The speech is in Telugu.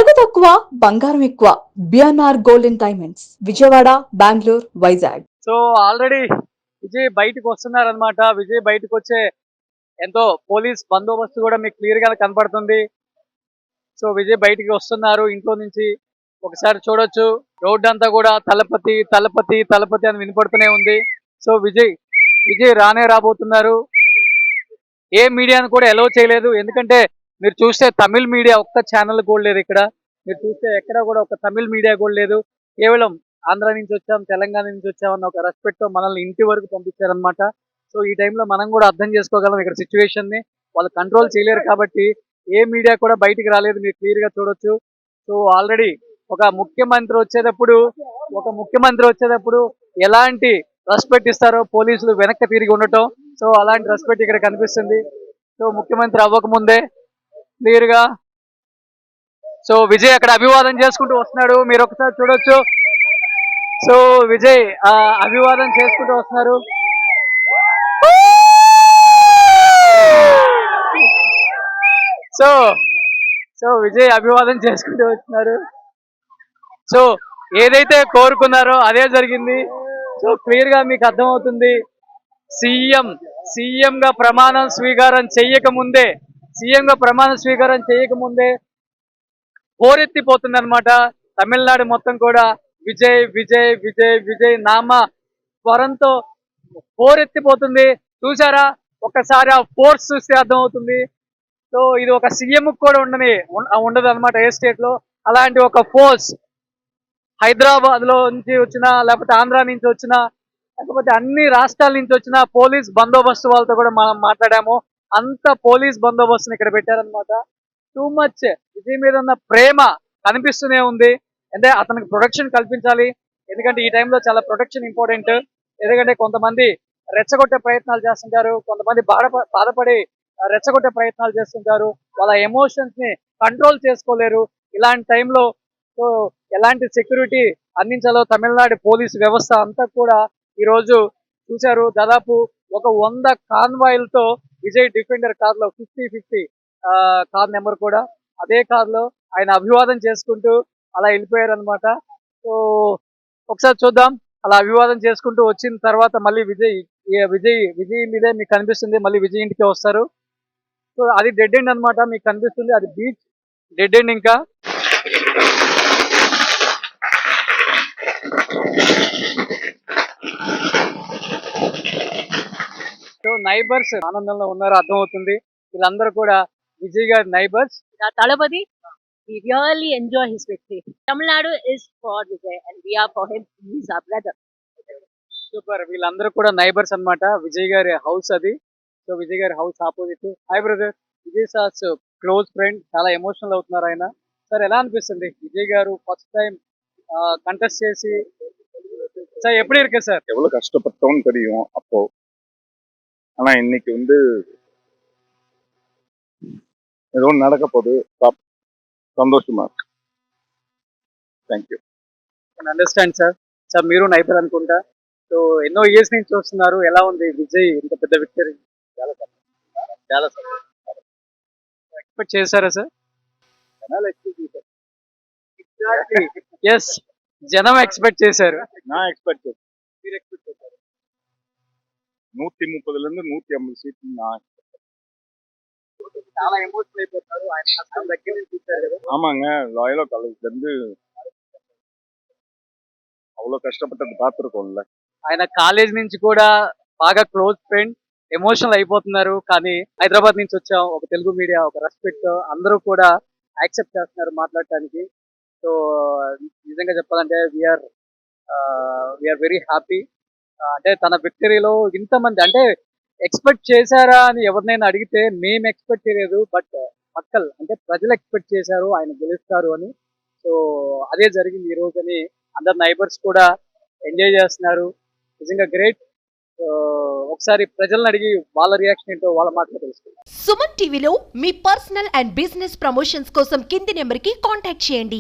తరుగు తక్కువ బంగారం ఎక్కువ. BNR golden diamonds, Vijayawada, Bengaluru, Vizag. So already Vijay బయటకు వస్తున్నారనమాట. విజయ్ బయటకు వచ్చే ఎంతో పోలీస్ బందోబస్తు కూడా మీకు క్లియర్ గా కనపడుతుంది. సో విజయ్ బయటికి వస్తున్నారు ఇంట్లో నుంచి. ఒకసారి చూడొచ్చు, రోడ్ అంతా కూడా తలపతి తలపతి తలపతి అని వినపడుతూనే ఉంది. సో విజయ్ రానే రాబోతున్నారు. ఏ మీడియాను కూడా ఎలో చేయలేదు. ఎందుకంటే మీరు చూస్తే తమిళ్ మీడియా ఒక్క ఛానల్ కూడా లేదు ఇక్కడ. మీరు చూస్తే ఎక్కడ కూడా ఒక తమిళ్ మీడియా కూడా లేదు. కేవలం ఆంధ్ర నుంచి వచ్చాం, తెలంగాణ నుంచి వచ్చామన్న ఒక రెస్పెక్ట్ తో మనల్ని ఇంటి వరకు పంపించారనమాట. సో ఈ టైంలో మనం కూడా అర్థం చేసుకోగలం ఇక్కడ సిచ్యువేషన్ ని. వాళ్ళు కంట్రోల్ చేయలేరు కాబట్టి ఏ మీడియా కూడా బయటికి రాలేదు, మీరు క్లియర్ గా చూడొచ్చు. సో ఆల్రెడీ ఒక ముఖ్యమంత్రి వచ్చేటప్పుడు ఎలాంటి రెస్పెక్ట్ ఇస్తారో పోలీసులు వెనక్కి తిరిగి ఉండటం. సో అలాంటి రెస్పెక్ట్ ఇక్కడ కనిపిస్తుంది. సో ముఖ్యమంత్రి అవ్వకముందే క్లియర్ గా సో విజయ్ అక్కడ అభివాదం చేసుకుంటూ వస్తున్నాడు, మీరు ఒకసారి చూడొచ్చు. సో విజయ్ అభివాదం చేసుకుంటూ వస్తున్నారు. సో విజయ్ అభివాదం చేసుకుంటూ వస్తున్నారు. సో ఏదైతే కోరుకున్నారో అదే జరిగింది. సో క్లియర్ గా మీకు అర్థమవుతుంది. సీఎం గా ప్రమాణ స్వీకారం చేయకముందే పోరెత్తిపోతుంది అనమాట తమిళనాడు మొత్తం కూడా. విజయ్ విజయ్ విజయ్ విజయ్ నామ స్వరంతో పోరెత్తిపోతుంది. చూసారా, ఒక్కసారి ఆ ఫోర్స్ చూస్తే అర్థమవుతుంది. సో ఇది ఒక సీఎం కూడా ఉండదు అనమాట ఏ స్టేట్ లో. అలాంటి ఒక ఫోర్స్ హైదరాబాద్ లో నుంచి వచ్చిన, లేకపోతే ఆంధ్ర నుంచి వచ్చిన, లేకపోతే అన్ని రాష్ట్రాల నుంచి వచ్చిన పోలీస్ బందోబస్తు వాళ్ళతో కూడా మనం మాట్లాడాము. అంత పోలీస్ బందోబస్తుని ఇక్కడ పెట్టారనమాట. టూ మచ్ విజయ్ మీద ఉన్న ప్రేమ కనిపిస్తూనే ఉంది. అంటే అతనికి ప్రొటెక్షన్ కల్పించాలి. ఎందుకంటే ఈ టైంలో చాలా ప్రొటెక్షన్ ఇంపార్టెంట్. ఎందుకంటే కొంతమంది రెచ్చగొట్టే ప్రయత్నాలు చేస్తుంటారు, కొంతమంది బాధపడి రెచ్చగొట్టే ప్రయత్నాలు చేస్తుంటారు. వాళ్ళ ఎమోషన్స్ ని కంట్రోల్ చేసుకోలేరు. ఇలాంటి టైంలో సో ఎలాంటి సెక్యూరిటీ అందించాలో తమిళనాడు పోలీసు వ్యవస్థ అంతా కూడా ఈ రోజు చూశారు. దాదాపు ఒక 100 కాన్వాయిలతో విజయ్ డిఫెండర్ కార్ లో 50 కార్ నెంబర్ కూడా అదే కార్ లో ఆయన అభివాదం చేసుకుంటూ అలా వెళ్ళిపోయారు అనమాట. సో ఒకసారి చూద్దాం. అలా అభివాదం చేసుకుంటూ వచ్చిన తర్వాత మళ్ళీ విజయ్ మీదే మీకు కనిపిస్తుంది. మళ్ళీ విజయ్ ఇంటికి వస్తారు. సో అది డెడ్ ఎండ్ అనమాట, మీకు కనిపిస్తుంది. అది బీచ్ డెడ్ ఎండ్. ఇంకా సో నైబర్స్ ఆనందంలో ఉన్నారో అర్థమవుతుంది. వీళ్ళందరూ కూడా విజయ్ గారి neighbours. Talapati, we really enjoy his victory. Tamil Nadu is for Vijay and we are for him. He is our brother. Super. వీళ్ళందరూ కూడా నైబర్స్ అన్నమాట. విజయ్ గారి హౌస్ అది. సో విజయ్ గారి house opposite. Hi brother. Vijay sir's close friend. చాలా ఎమోషనల్ అవుతున్నారు ఆయన. సార్ ఎలా అనిపిస్తుంది Vijay garu first time contest చేసి? சார் எப்படி இருக்கு சார்? எவ்வளவு கஷ்டப்பட்டோம்னு தெரியும் அப்போ. ஆனா இன்னைக்கு ఏదో நடக்க போகுது, సంతోషమా. Thank you. Understand sir. Sir మీరు నైబర్ అనుకుంటా. సో ఎన్నో ఇయర్స్ నుంచి చూస్తున్నారు. ఎలా ఉంది విజయ్ ఇంత పెద్ద విక్టరీ? చాలా ఎక్స్పెక్ట్ చేశారా సార్? జనాలు ఎక్స్పెక్ట్ చేశారు. ఎస్, జనం ఎక్స్పెక్ట్ చేశారు. నా ఎక్స్పెక్ట్ చేశారు. మీరు ఎక్స్పెక్ట్ చేశారు 130 నుంచి 150 సీట్లు. నా చాలా ఎమోషనల్ అయిపోతారు. ఆయన కష్టం దగ్గర నుంచి చూశారు కదా. ஆமாங்க, லாயலோ காலேஜ்ல இருந்து அவ்வளவு கஷ்டப்பட்டது பார்த்துருக்கோம்ல. ఆయన కాలేజ్ నుంచి కూడా బాగా క్లోజ్ ఫ్రెండ్. ఎమోషనల్ అయిపోతున్నారు. కానీ హైదరాబాద్ నుంచి వచ్చాం, ఒక తెలుగు మీడియా, ఒక రెస్పెక్ట్, అందరూ కూడా యాక్సెప్ట్ చేస్తున్నారు మాట్లాడటానికి. సో నిజంగా చెప్పాలంటే వీఆర్ వెరీ హ్యాపీ. అంటే తన విక్టరీలో ఇంతమంది అంటే ఎక్స్పెక్ట్ చేశారా అని ఎవరినైనా అడిగితే మేము ఎక్స్పెక్ట్ చేయలేదు. బట్ మక్కల్ అంటే ప్రజలు ఎక్స్పెక్ట్ చేశారు ఆయన గెలుస్తారు అని. సో అదే జరిగింది ఈ రోజు అని అందరు నైబర్స్ కూడా ఎంజాయ్ చేస్తున్నారు. నిజంగా గ్రేట్. ఒకసారి ప్రజలను అడిగి వాళ్ళ రియాక్షన్ ఏంటో వాళ్ళ మాటలో తెలుసుకుంటాం. సుమన్ టీవీలో మీ పర్సనల్ అండ్ బిజినెస్ ప్రమోషన్స్ కోసం కింది నెంబర్కి కాంటాక్ట్ చేయండి.